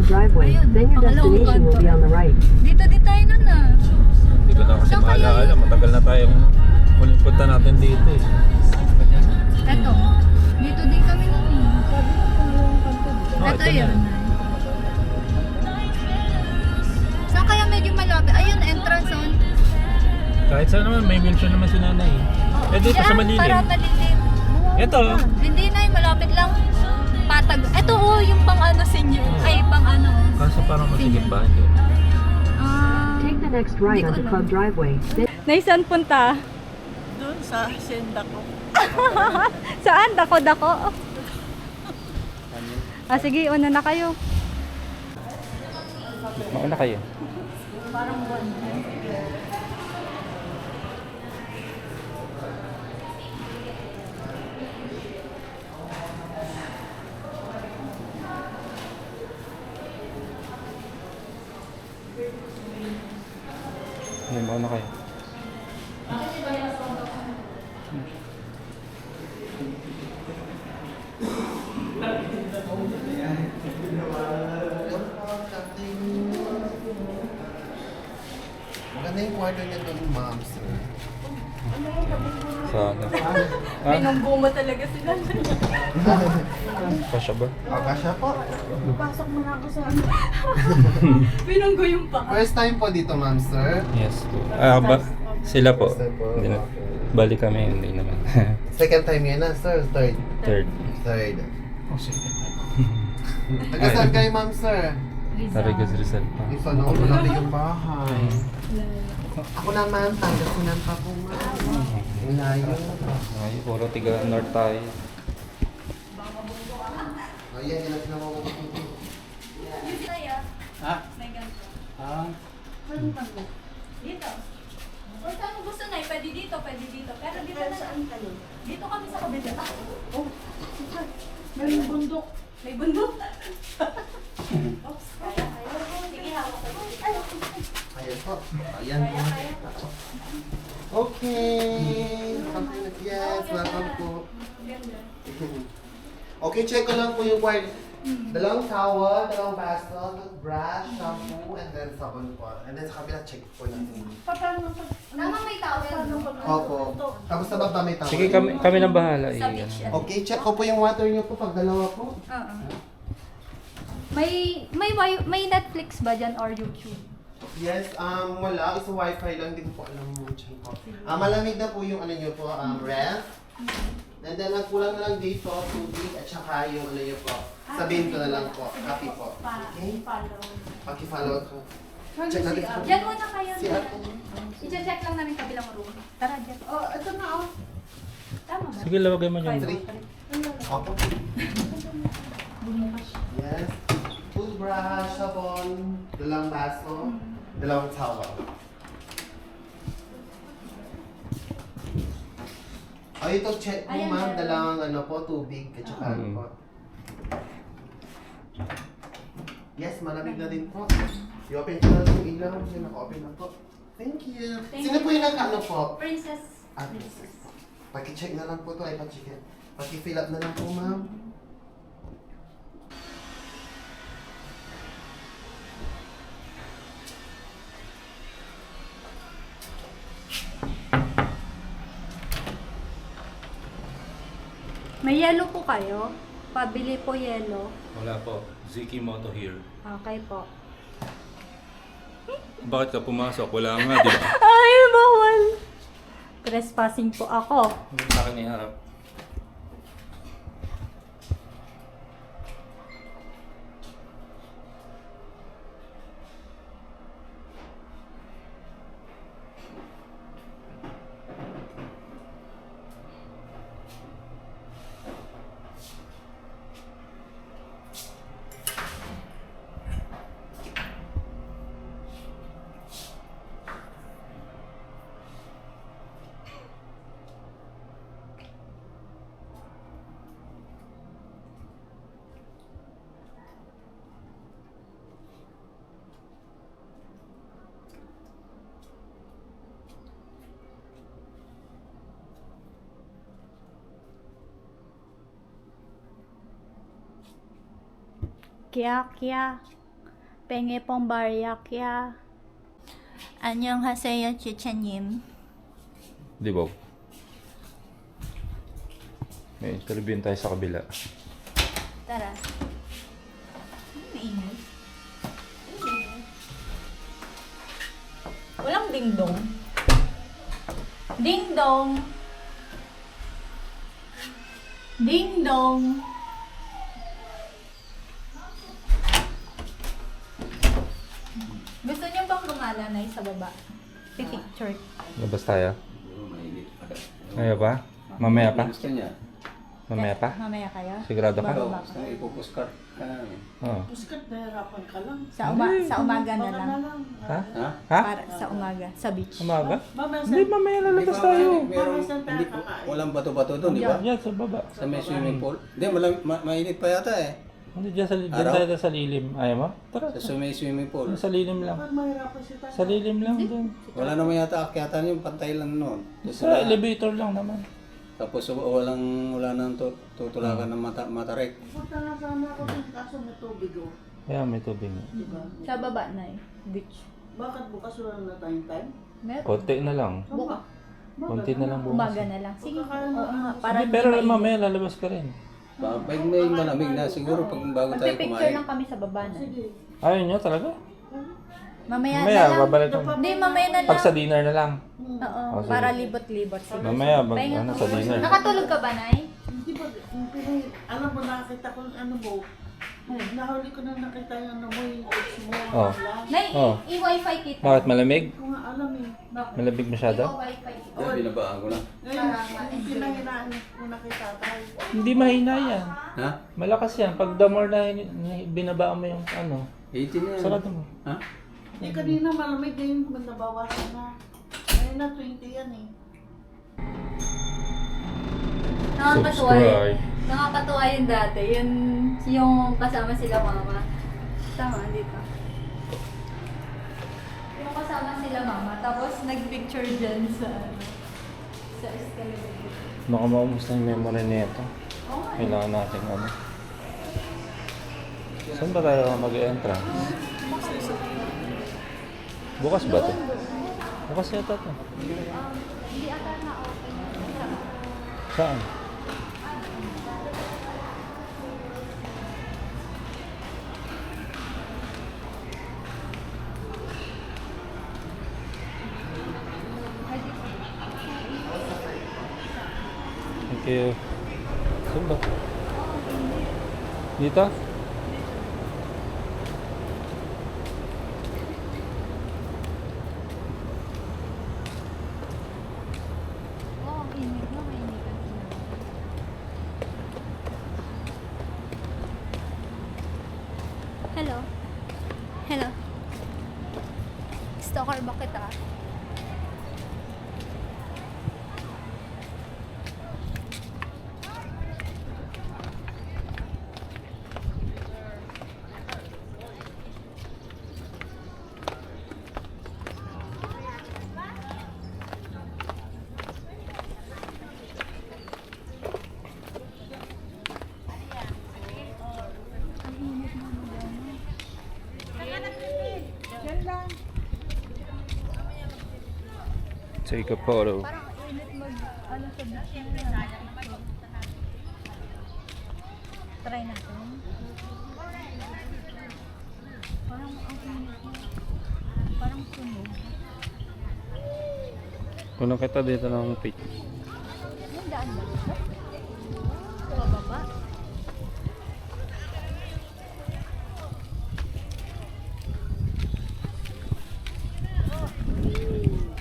club driveway. Ayun, Then your pangalawang destination will kanto. be on the right. Dito din tayo nun ah. Hindi ko na kasi Saan kaya maalala. yun? Matagal na tayong huling punta natin dito eh. Eto. Dito din kami nun eh. Oh, Eto ito na. yun. Saan kaya medyo malapit? Ayun, entrance on. Kahit saan naman, may mention naman si nanay. Eh dito sa Diyan, Malilim. para malilim. Ito. Hindi na, malapit lang. Patag. Eto oh, yung pang ano senior. Ay, pang ano. Kaso parang masigit ba yun? Ah. Take the next right Hindi ko onto alam. club driveway. Then Naisan punta? Doon sa senda ko. Saan? Dako-dako? Ah, sige, una na kayo. Mauna kayo. Parang buwan. Ayun, mauna kayo. Maganda yung kwarto niya doon, ma'am, sir. Sa akin. Pinungguma talaga sila. Kasya ba? Okay siya po. Pasok mo na ako sa ano. Pinunggo yung paa. First time po dito, ma'am, sir. Yes po. Sila po. Sila po. Hindi na. Bali kami, hindi naman. Second time yun na, sir. Third. Third. Third. Taga saan kayo, ma'am, sir? Tarigas Rizal pa. Isa na ako, malaki yung bahay. Ako naman, Pangasinan pa po, ma'am. Ang layo. Ay, puro tiga North tayo. Ayan, yan ang sinawa ko. Ha? May ganito. Ah, Dito. O saan mo gusto na? Pwede dito, pwede dito. Pero dito na saan kayo? Dito kami sa kabila. Oh, may bundok. May bundok? Oops, kaya. Sige, hawak ko. Ayan po. Ayan po. Okay. Yes, welcome po. Ganda. Okay, check ko lang po yung kwarto. Dalawang towel, dalawang baso, toothbrush, shampoo, and then sabon po. And then sa kabila, check po natin. Tama may towel. Opo. Tapos sa baba may towel. Sige, kami nang bahala. Sa beach yan. Okay, check ko po yung water niyo po pag dalawa po. Oo. May Netflix ba dyan or YouTube? Yes, wala. Isa wifi lang, hindi ko po alam mo dyan po. Malamig na po yung ano niyo po, ref. And then, ang kulang na lang dito, tubig at saka yung ano niyo po. Sabihin ko na lang po. Happy po. Okay? Paki-follow ko. Check natin po. Diyan muna kayo. Si ate. I-check lang namin kabilang room. Tara, dyan. Oh, ito na oh. Tama ba? Sige, lawagay mo yung... Three. Opo. Yes. Toothbrush, sabon, dalawang baso, dalawang towel. Ay, ito check po, Ayan, ma'am. meron. Dalawang ano po, tubig at saka ano po. Yes, malamig na din po. I-open ko na yung ilaw. Kasi naka-open na po. Thank you. Thank Sino you. po yung nag-ano po? Princess. Princess. Paki-check na lang po to. Ay, pa-check. Paki-fill up na lang po, ma'am. May yellow po kayo? Pabili po yellow. Wala po. Ziki Moto here. Okay po. Bakit ka pumasok? Wala nga, di ba? Ay, bawal! Trespassing po ako. Hindi sa akin iharap. Kya. Penge pong baryakya. 안녕하세요, 지체님. Di ba? May interview tayo sa kabila. Tara. Mainit. Walang dingdong. Dingdong. Dingdong. Gusto niyo bang gumala na sa baba? Picture. Labas tayo. Ayaw pa? Mamaya pa? Gusto niya. Mamaya pa? Mamaya kayo? Sigurado ka? Bababa Gusto pa. niya ipupuskart ka namin. Oo. Puskat, nahirapan ka lang. Sa umaga na Baka lang. na lang. Ha? Ha? Ha? Para sa umaga, sa beach. Umaga? Mamaya Hindi, mamaya lalabas tayo. Meron, Mamaya saan tayo hindi, kakain? walang bato-bato doon, di ba? Yan, sa baba. Sa may swimming pool. Hindi, mainit pa yata eh. Hindi, dyan Araw? tayo sa lilim. Ayaw mo? Tara. Sa may swimming pool. Sa lilim lang. Bakit mahirapan si Tata? Sa lilim lang dyan. Wala naman yata akyatan yung pantay lang noon. Sa elevator lang naman. Tapos wala nang tutulakan ng matarek. Punta na sana ako dun, kaso may tubig oh. Kaya may tubig. Diba? Sa baba na beach. Bakit bukas wala na tayong time? Meron. Konti na lang. Buka. Konti na lang bukas. Umaga na lang. Sige. Oo nga. Para Hindi, pero mamaya lalabas ka rin. Pag may malamig na, siguro pag bago tayo magpipicture kumain. lang kami sa baba na. Sige. Ayaw nyo talaga? Mamaya na Mamaya, lang. babalik ko. Hindi, mamaya na lang. Pag sa dinner na lang. Oo, Oh, sige. para libot-libot. Sige. Mamaya, Pahinga ano, ka sa muna. dinner. Nakatulog ka ba, Nay? Hindi ba, alam mo, nakakita ko yung ano mo. Nahuli ko na nakita yung ano mo, yung ex mo. Oh. wala. Nay, Oh. i-wifi kita. Bakit malamig? Hindi ko nga alam eh. Malamig masyado? I-wifi kita. Yan, binabaan ko na. Ngayon, yung pinahinaan ko na kay Tatay. Hindi mahina yan. Ha? Malakas yan. Pag the more na binabaan mo yung ano, 18 na yan. sarado mo. Ha? Eh, kanina malamig na yun, nabawasan na. Ngayon na 20 yan eh. Nakakatuwa Subscribe. Nakakatuwa yun dati. Yung kasama sila mama. Tama, dito. Yung kasama sila mama. Tapos nag-picture dyan sa escalator. Baka maubos na yung memory nito. Oo nga. Kailangan natin ano. Saan ba tayo mag-entrance? Bukas ba ito? Bukas yata ito. Hindi ata na-open. Saan? Thank you. Saan ba? Dito? Oo, ang init na. Mainitan sila. Hello. Hello. Stalker ba kita? Take a photo. Parang init ano sa beach na. Try natin. Parang ang init na. Parang sunog. Kulang kita dito ng pic. Yung daan ba dito? Pababa.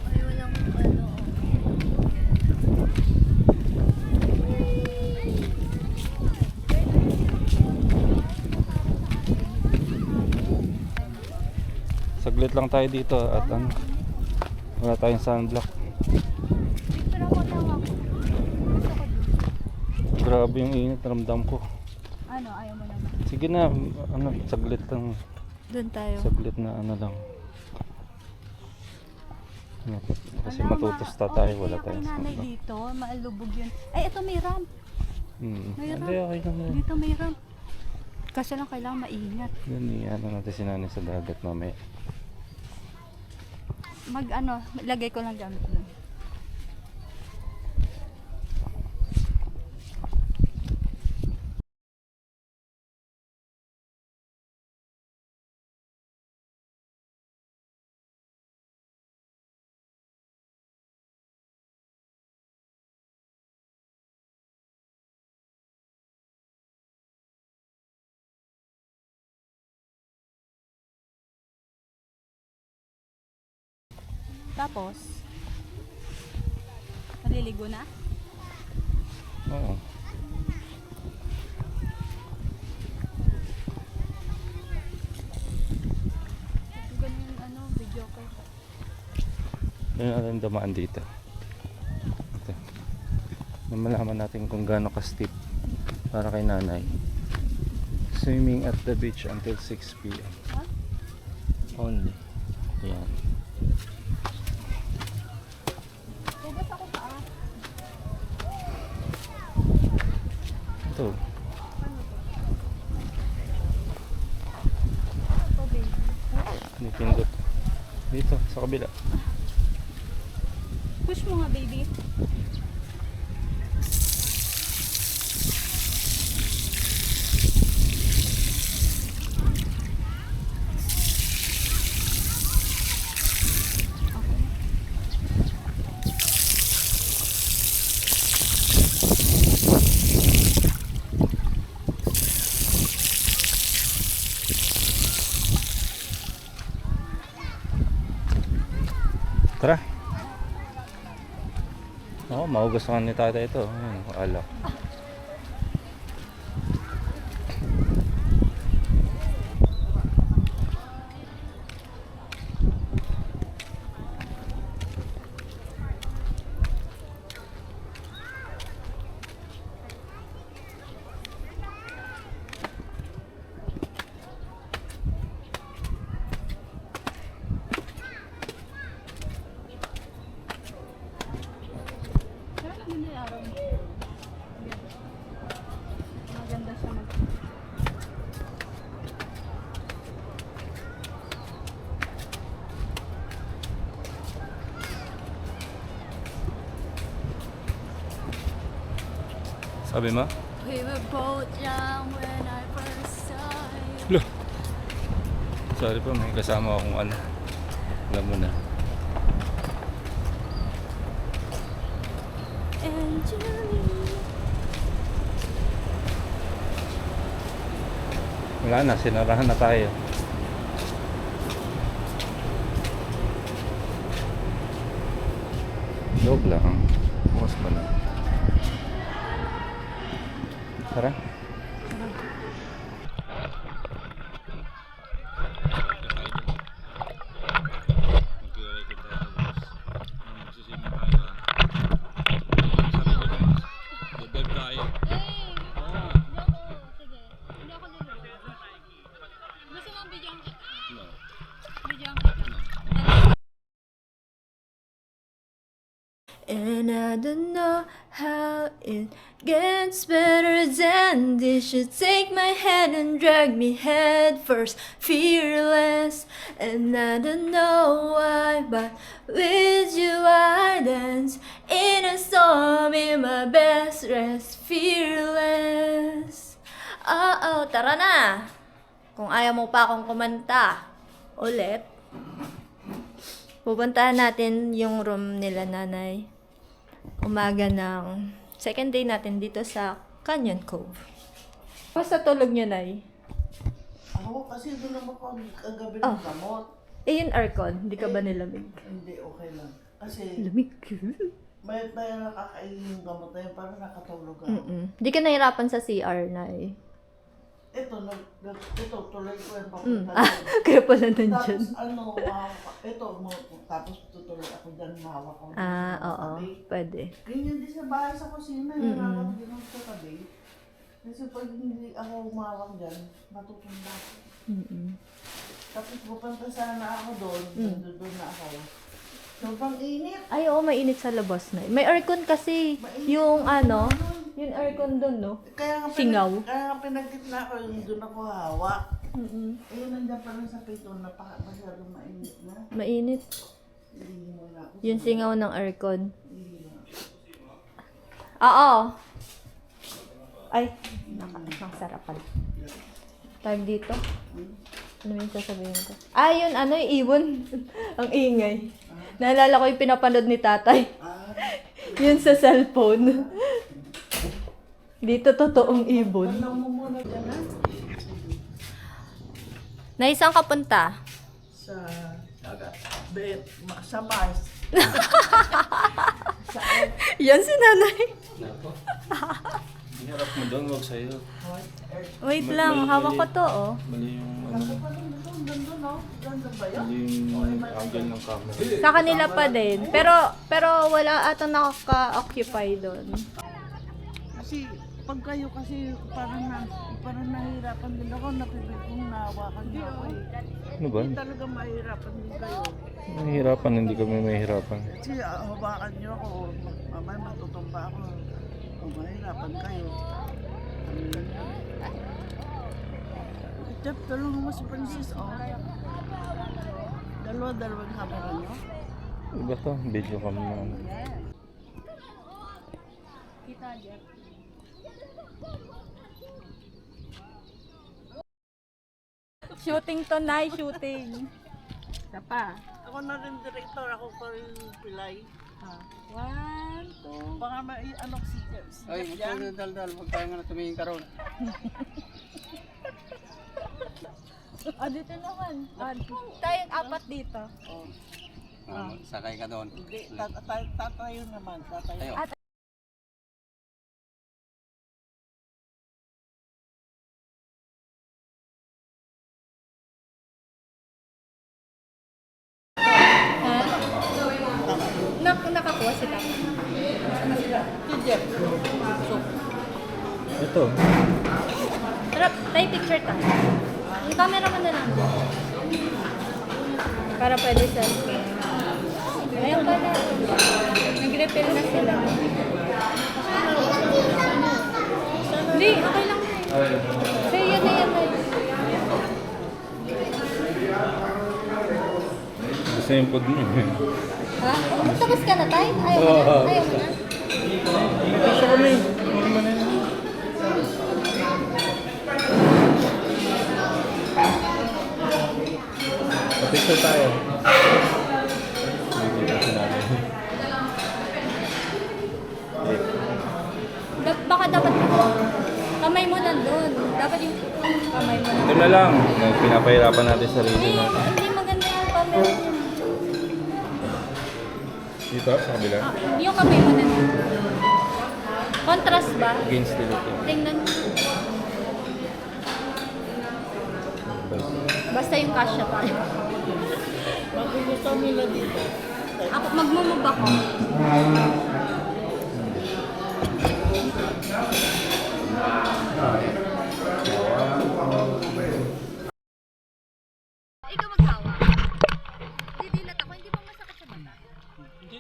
Ay, walang ano. Saglit lang tayo dito at ano, wala tayong sunblock. Picture ako lang ako. Gusto ko dito. Grabe yung init, ramdam ko. Ano, ayaw mo naman. Sige na, ano, saglit lang. Doon tayo. Saglit na ano lang. Ano, kasi Wala, matutusta tayo, wala okay, tayong kay nanay sunblock. dito, maalubog yun. Ay, ito may ramp. Hmm. May Hindi, ramp. okay lang yan. Dito may ramp. Kaso lang kailangan maingat. Yun, ano natin si nanay sa dagat mamaya. Lagay ko lang gamit lang. Tapos, maliligo na? Oo. Ganun video ko. Yun natin dumaan dito. Ito. Malaman natin kung gaano ka-steep para kay nanay. Swimming at the beach until 6 p.m. Huh? Only. Yan. Tugas ako pa. Ito. Ito, baby. Hindi pindot. Dito, sa kabila. Push mo nga, baby. Tara. Oo, magugustuhan ni tatay ito. Ayun, alak. Maganda siya mag... Sabi mo? We were both young when I first saw you. Loh. Sorry po, may kasama akong ano. Alam mo na. And Julie. Wala na, sinarahan na tayo. Loob lang. Bukas pa na. Tara. And I don't know how it gets better than this. You take my hand and drag me head first, fearless. And I don't know why, but with you I dance in a storm in my best rest, fearless. Oo, tara na. Kung ayaw mo pa akong kumanta ulit, pupuntahan natin yung room nila nanay. Umaga ng second day natin dito sa Canyon Cove. Basta tulog nyo, nay. Ako kasi doon naman ako kagabi Oh. ng gamot. Eh, yung aircon, hindi ka ba nilamig? Hindi, okay lang. Kasi Lamig. may nakakainin yung gamot na yun, parang nakatulog ako. Hindi ka nahirapan sa CR, nay. Ito, tuloy ko yung papunta Ah, doon. kaya pala nandyan. Tapos tapos tutuloy ako dyan, mahawak ako. Ah, sa oo. tabi. Pwede. Ganyan din sa bahay sa kusina, narapat din ako sa tabi. Kasi pag hindi ako umawak dyan, matutumba ako. Tapos pupunta sana ako doon, doon na ako. Sobrang init. Ay, oo, mainit sa labas na. May aircon kasi. Yung ano, Yung aircon doon, no? Kaya nga Singaw. Kaya nga pinagitna ko yung doon ako hawak. Mm-mm. Eh, nandiyan pa rin sa pito, masyadong mainit na. Mainit. Hindi mo na ako. Yung singaw ng aircon. Oo. Ay, nakasarapan. Tag dito. Ano yung sasabihin ko? Ah, yun, ano, yung ibon. Ang ingay. Naalala ko yung pinapanood ni tatay. Yun sa cellphone. Dito, totoong ibon. Alam mo muna dyan ha? Naisang ka punta? Sa... sa Mars. Yan si nanay. Hirap mo doon, huwag sa'yo. Wait lang, hawak ko to, oh. Mali yung, Doon, no? Ganda ba yun? mali yung angle ng camera. Sa kanila pa din. Pero wala atang nakaka-occupy doon. Kasi pag kayo kasi parang nahihirapan din ako, napipil kong nahawakan niyo ako eh. Ano ba? Hindi talaga mahirapan din kayo. Mahirapan, hindi kami mahirapan. Kasi hawakan niyo ako, mamaya matutumba ako. O mahirapan kayo. Jeff, tulungan mo si Princess, oh. Dalawang camera niyo. Iba to, video cam na. Shooting to, night shooting. Isa pa. Ako na rin director, ako pa rin pilay. One, two. Baka may ano si Ay, Jeff dyan. magdaldal. Huwag tayo nga na tumingin ka ron. Ah, dito naman. Ah, tayong apat dito. Sakay ka doon. Hindi, tatayo naman, tatayo. Tayo. Nakakuha si Tama. Si Jeff. Ito. Tara, tayo picture tayo. Yung camera mo na lang. Para pwede selfie. Ayan pala. Nag-refill na sila. Hindi, okay lang. So, yan na yan. Gusto yung pod mo. Ha? Tapos ka na tayo? Ayaw mo na? Ayaw mo na? Gusto kami. Picture tayo. Baka dapat kamay mo nandun. Dapat yung kamay mo nandun. Ito na lang. Pinapahirapan natin sarili natin. Hindi maganda yung camera niya. Dito, sa kabila. Yung kamay mo nandun. Contrast ba? Against the light. Tingnan mo. Basta yung kasya tayo. Magugustuhan nila dito. Ako, magmumove ako. Ikaw maghawa. Didilat ako, hindi ba masakit sa mata? Hindi.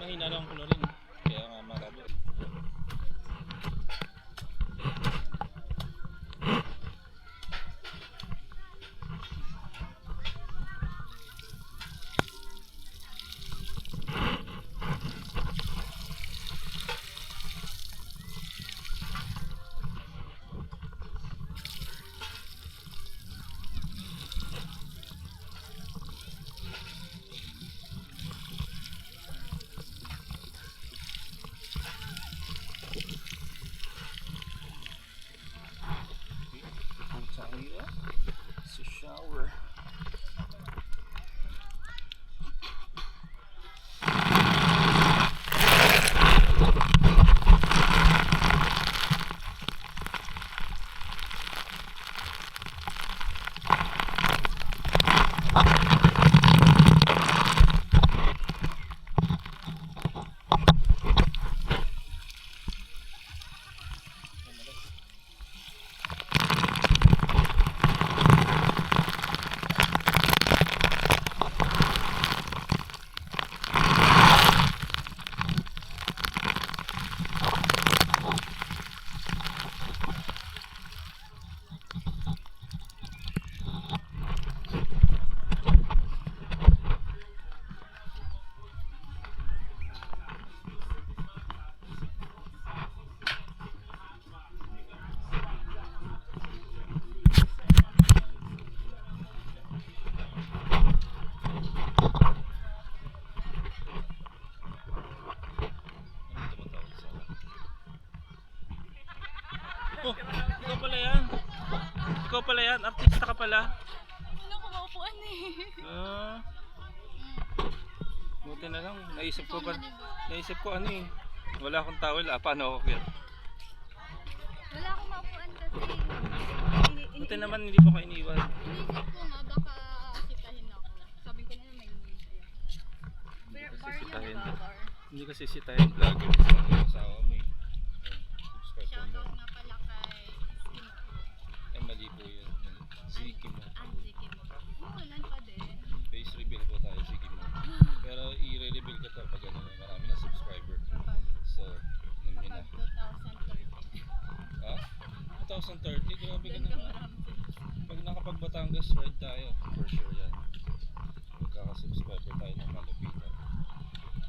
Mahina lang ko na rin. Kaya nga marami. Oh, ikaw pala yan. Ikaw pala yan. Artista ka pala. Ano ko maupuan eh. Ah. Buti na lang. Naisip ko ano eh. Wala akong towel. Paano ako kaya? Wala akong maupuan kasi. Buti naman hindi mo ka iniwan. Inisip ko nga baka sitahin ako. Sabi ko na may bar yun ba? Bar. Hindi kasi si tayo vlogger. Ang asawa mo eh. Subscribe Shoutout mo. nga pala kay Sino. Ay mali po yun. Ziki mo. Sige mo. Wala pa din. Face reveal po tayo. Ziki mo. Pero i-reveal ko to pag ano, marami na subscriber. So, alam nyo na. Pag 2030. Ha? 2030? Grabe ka naman. Pag nakapag Batangas ride tayo, for sure yan. Magkaka-subscriber tayo ng malapitan.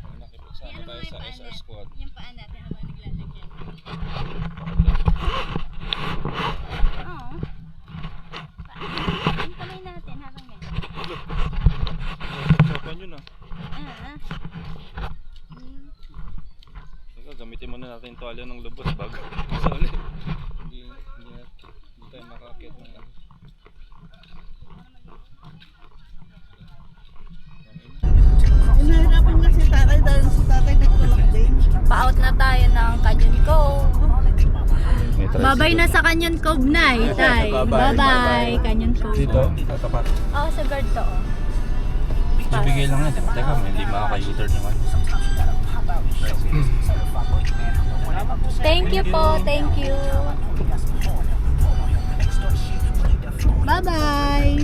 Pag nakipasama tayo sa SR Squad. Yung paan natin habang naglalagyan. Oo. Yung kamay natin habang ganyan. Usapan yun ah. Teka, gamitin muna natin yung tuwalya ng lubos bago sa ulit. Hindi tayo makakit ng ano. Inahirapan nga si tatay dahil si tatay nagtulak din. Pa-out na tayo ng Canyon Cove. May tricycle. Babay na sa Canyon Cove na, tay. Bye-bye. Bye-bye, Canyon Cove. Dito, tatapat. Oo, sa guard to, oh. Ibigay lang yan. Teka, hindi makaka-U-turn naman. Thank you po, thank you.